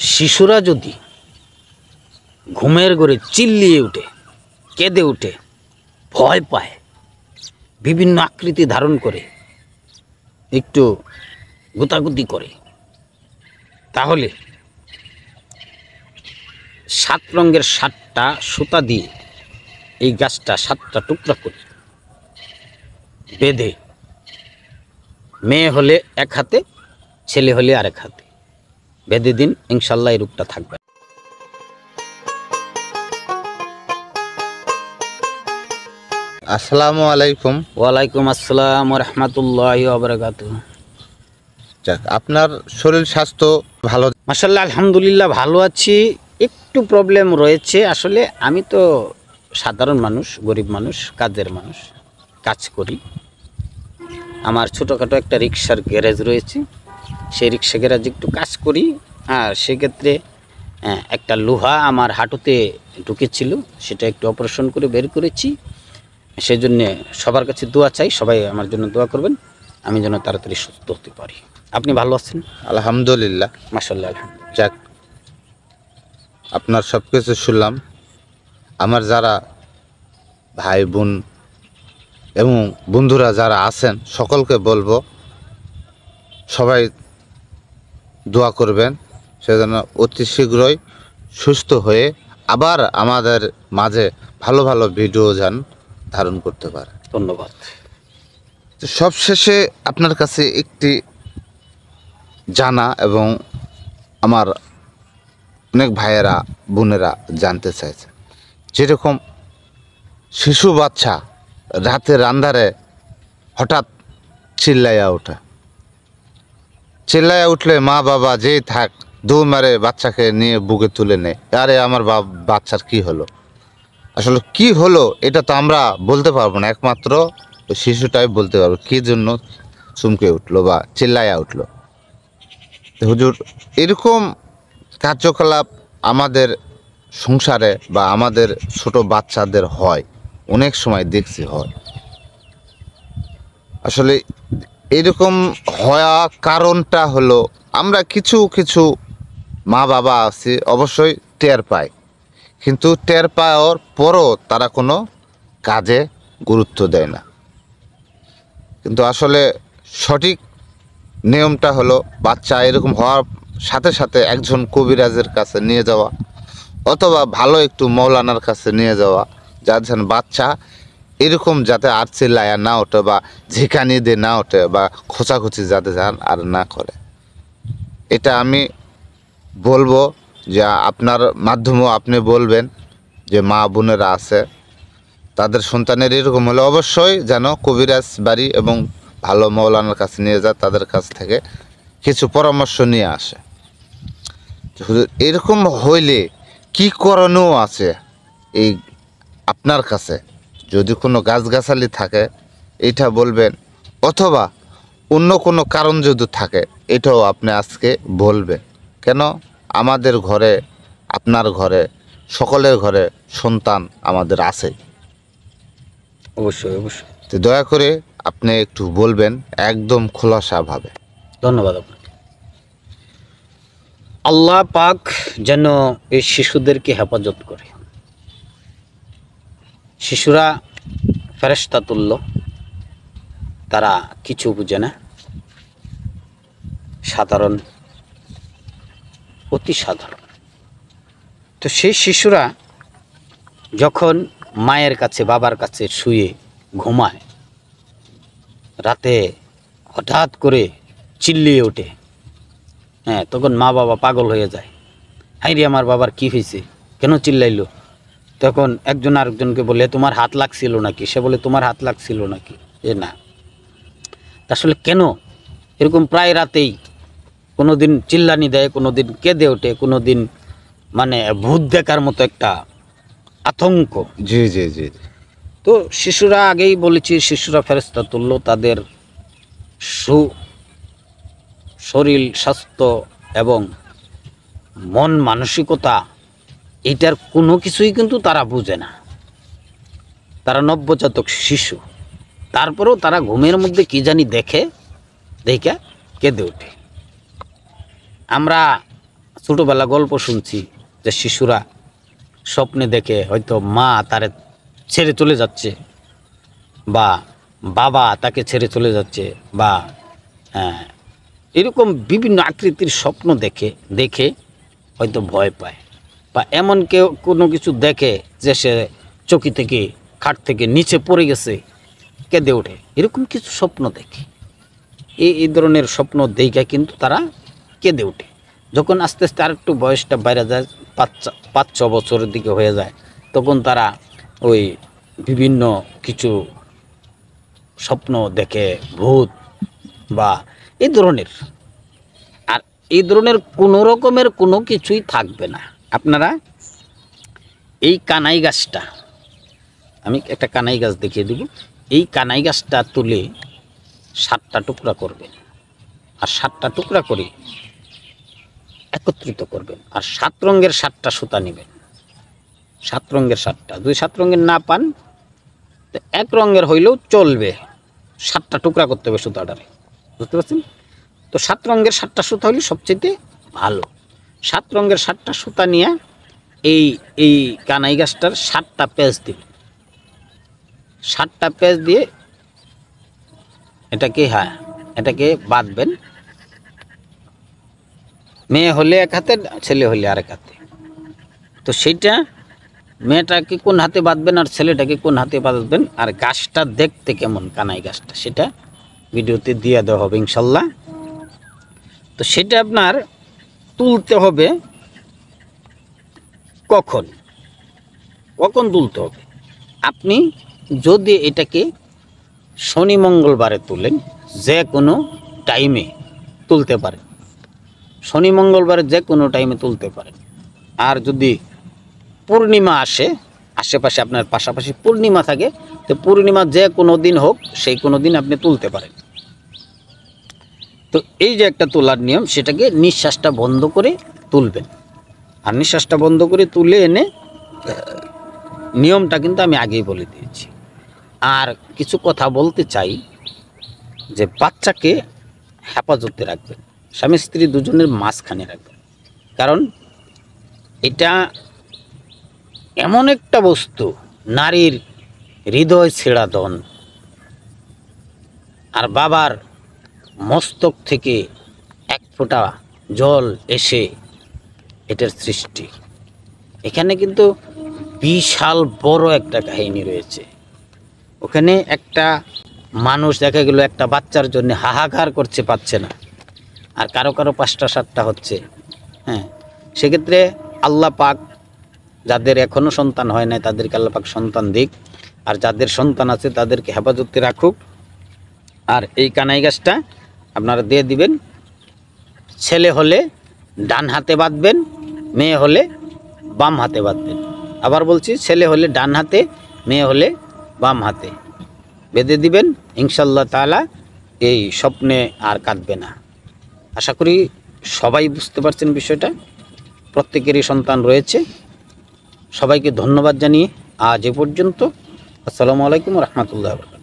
শিশুরা যদি ঘুমের ঘরে চিল্লিয়ে উঠে, কেঁদে উঠে, ভয় পায়, বিভিন্ন আকৃতি ধারণ করে, একটু গুতাগুতি করে, তাহলে 7 রঙের 7টা সুতা দিয়ে এই গাছটা 7টা টুকরা করে বেঁধে, মেয়ে হলে এক হাতে, ছেলে হলে আরেক হাতে বেঁধে দিন, ইনশাল্লাহ এই রোগটা থাকবে। আসসালামু আলাইকুম। ওয়ালাইকুম আসসালাম রহমতুল্লাহি ওয়া বারাকাতুহু। যাক, আপনার শরীর স্বাস্থ্য ভালো? মাশাআল্লাহ, আলহামদুলিল্লাহ ভালো আছি। একটু প্রবলেম রয়েছে, আসলে আমি তো সাধারণ মানুষ, গরিব মানুষ, কাজের মানুষ, কাজ করি। আমার ছোটোখাটো একটা রিক্সার গ্যারেজ রয়েছে, সেই রিক্সা গ্যারেজে একটু কাজ করি। আর সেক্ষেত্রে একটা লোহা আমার হাঁটুতে ঢুকেছিল, সেটা একটু অপারেশন করে বের করেছি। সেই জন্যে সবার কাছে দোয়া চাই, সবাই আমার জন্য দোয়া করবেন, আমি যেন তাড়াতাড়ি সুস্থ হতে পারি। আপনি ভালো আছেন? আলহামদুলিল্লাহ। মাশাআল্লাহ, আলহামদুলিল্লাহ। যাক, আপনার সব কিছু শুনলাম। আমার যারা ভাই বোন এবং বন্ধুরা যারা আছেন সকলকে বলবো, সবাই দোয়া করবেন সেজন্য অতি শীঘ্রই সুস্থ হয়ে আবার আমাদের মাঝে ভালো ভালো ভিডিও যেন ধারণ করতে পারে। ধন্যবাদ। তো সবশেষে আপনার কাছে একটি জানা এবং আমার অনেক ভাইয়েরা বোনেরা জানতে চাইছে, যেরকম শিশু বাচ্চা রাতের আন্ধারে হঠাৎ চিল্লাইয়া ওঠে, চিল্লাইয়া উঠলে মা বাবা যেই থাক দৌড় মারে বাচ্চাকে নিয়ে বুকে তুলে নেয়। আরে আমার বাচ্চার কি হলো, আসলে কি হলো এটা তো আমরা বলতে পারবো না, একমাত্র ওই শিশুটাই বলতে পারবো কী জন্য চমকে উঠলো বা চিল্লাইয়া উঠলো। হুজুর, এরকম কার্যকলাপ আমাদের সংসারে বা আমাদের ছোট বাচ্চাদের হয়, অনেক সময় দেখছি হয়। আসলে এরকম হওয়া কারণটা হলো, আমরা কিছু কিছু মা বাবা আছি অবশ্যই টের পায়, কিন্তু টের পাওয়ার পরও তারা কোনো কাজে গুরুত্ব দেয় না। কিন্তু আসলে সঠিক নিয়মটা হলো, বাচ্চা এরকম হওয়ার সাথে সাথে একজন কবিরাজের কাছে নিয়ে যাওয়া অথবা ভালো একটু মৌলানার কাছে নিয়ে যাওয়া, যার যেন বাচ্চা এরকম যাতে আর চিল্লায়া না ওঠে বা ঝিকানি দিয়ে না ওঠে বা খোঁচাখুচি যাতে যান আর না করে। এটা আমি বলবো যে আপনার মাধ্যমেও আপনি বলবেন যে মা বোনেরা আছে, তাদের সন্তানের এরকম হলে অবশ্যই যেন কবিরাজ বাড়ি এবং ভালো মৌলানার কাছে নিয়ে যায়, তাদের কাছ থেকে কিছু পরামর্শ নিয়ে আসে। এরকম হইলে কি করণীয় আছে এই আপনার কাছে? যদি কোনো গাছগাছালি থাকে এটা বলবেন, অথবা অন্য কোনো কারণ যদি থাকে এটাও আপনি আজকে বলবেন। কেন আমাদের ঘরে, আপনার ঘরে, সকলের ঘরে সন্তান আমাদের আছে। অবশ্যই অবশ্যই, তো দয়া করে আপনি একটু বলবেন একদম খোলাসাভাবে। ধন্যবাদ আপনাকে। আল্লাহ পাক যেন এই শিশুদেরকে হেফাজত করে। শিশুরা ফেরেশতা তুল্য, তারা কিছু বুঝে না, সাধারণ, অতি সাধারণ। তো সেই শিশুরা যখন মায়ের কাছে, বাবার কাছে শুয়ে ঘুমায়, রাতে হঠাৎ করে চিল্লিয়ে ওঠে, তখন মা বাবা পাগল হয়ে যায়। হাই রে, আমার বাবার কি হয়েছে, কেন চিল্লাইলো? তখন একজন আরেকজনকে বলে, তোমার হাত লাগছিল নাকি? সে বলে, তোমার হাত লাগছিল নাকি? এ না, আসলে কেন এরকম প্রায় রাতেই কোনো দিন চিল্লানি দেয়, কোনো দিন কেঁদে ওঠে, কোনো দিন মানে ভূত দেখার মতো একটা আতঙ্ক। জি জি জি। তো শিশুরা, আগেই বলেছি, শিশুরা ফেরেশতা তুল্য, তাদের শরীর স্বাস্থ্য এবং মন মানসিকতা, এইটার কোনো কিছুই কিন্তু তারা বুঝে না। তারা নবজাতক শিশু, তারপরেও তারা ঘুমের মধ্যে কি জানি দেখে কেঁদে ওঠে। আমরা ছোটোবেলা গল্প শুনছি যে শিশুরা স্বপ্নে দেখে হয়তো মা তারে ছেড়ে চলে যাচ্ছে, বা বাবা তাকে ছেড়ে চলে যাচ্ছে, বা এরকম বিভিন্ন আকৃতির স্বপ্ন দেখে দেখে হয়তো ভয় পায়, বা এমন কেউ কোনো কিছু দেখে যে সে চকি থেকে খাট থেকে নিচে পড়ে গেছে, কেঁদে ওঠে, এরকম কিছু স্বপ্ন দেখে। এই ধরনের স্বপ্ন দেখে কিন্তু তারা কেঁদে ওঠে। যখন আস্তে আস্তে আর একটু বয়সটা বাইরে যায়, 5-6 বছরের দিকে হয়ে যায়, তখন তারা ওই বিভিন্ন কিছু স্বপ্ন দেখে, ভূত বা এই ধরনের। আর এই ধরনের কোনো রকমের কোনো কিছুই থাকবে না। আপনারা এই কানাই গাছটা, আমি একটা কানাই গাছ দেখিয়ে দেব, এই কানাই গাছটা তুলে 7টা টুকরা করবেন, আর 7টা টুকরা করে একত্রিত করবেন, আর 7 রঙের 7টা সুতা নেবেন। 7 রঙের 7টা, যদি 7 রঙের না পান তো 1 রঙের হইলেও চলবে। 7টা টুকরা করতে হবে সুতাটারে, বুঝতে পারছেন? তো 7 রঙের 7টা সুতা হলে সবচেয়ে ভালো। 7 রঙের 7টা সুতা নিয়ে এই কানাই গাছটার 7টা পেঁচ দিবেন। 7টা পেঁচ দিয়ে এটাকে বাঁধবেন। মেয়ে হলে এক হাতে, ছেলে হলে আরেক হাতে। তো সেইটা মেয়েটাকে কোন হাতে বাঁধবেন আর ছেলেটাকে কোন হাতে বাঁধবেন, আর গাছটা দেখতে কেমন কানাই গাছটা, সেটা ভিডিওতে দিয়ে দেওয়া হবে ইনশাল্লাহ। তো সেটা আপনার তুলতে হবে কখন তুলতে হবে? আপনি যদি এটাকে শনি মঙ্গলবারে তুলেন, যে কোনো টাইমে তুলতে পারেন। শনি মঙ্গলবারে যে কোনো টাইমে তুলতে পারেন। আর যদি পূর্ণিমা আসে, আশেপাশে আপনার পাশাপাশি পূর্ণিমা থাকে, তো পূর্ণিমা যে কোনো দিন হোক, সেই কোনো দিন আপনি তুলতে পারেন। তো এই যে একটা তোলার নিয়ম, সেটাকে নিঃশ্বাসটা বন্ধ করে তুলবেন। আর নিঃশ্বাসটা বন্ধ করে তুলে এনে, নিয়মটা কিন্তু আমি আগেই বলে দিয়েছি। আর কিছু কথা বলতে চাই, যে বাচ্চাকে হেফাজতে রাখবেন, স্বামী স্ত্রী দুজনের মাঝখানে রাখবেন। কারণ এটা এমন একটা বস্তু, নারীর হৃদয় ছেঁড়া দন, আর বাবার মস্তক থেকে এক ফোঁটা জল এসে এটার সৃষ্টি। এখানে কিন্তু বিশাল বড় একটা কাহিনী রয়েছে। ওখানে একটা মানুষ দেখা গেল একটা বাচ্চার জন্য হাহাকার করছে, পাচ্ছে না, আর কারো 5টা 7টা হচ্ছে। সেক্ষেত্রে আল্লাহ পাক যাদের এখনও সন্তান হয় নাই তাদেরকে আল্লাহ পাক সন্তান দিক, আর যাদের সন্তান আছে তাদেরকে হেফাজতে রাখুক। আর এই কানাই গাছটা আপনারা দিয়ে দিবেন। ছেলে হলে ডান হাতে বাঁধবেন, মেয়ে হলে বাম হাতে বাঁধবেন। আবার বলছি, ছেলে হলে ডান হাতে, মেয়ে হলে বাম হাতে বেঁধে দিবেন। ইনশাল্লাহ তাআলা এই স্বপ্নে আর কাঁদবে না। আশা করি সবাই বুঝতে পারছেন বিষয়টা। প্রত্যেকেরই সন্তান রয়েছে। সবাইকে ধন্যবাদ জানিয়ে আজ এ পর্যন্ত। আসসালামু আলাইকুম ওয়া রাহমাতুল্লাহি ওয়া বারাকাতুহু।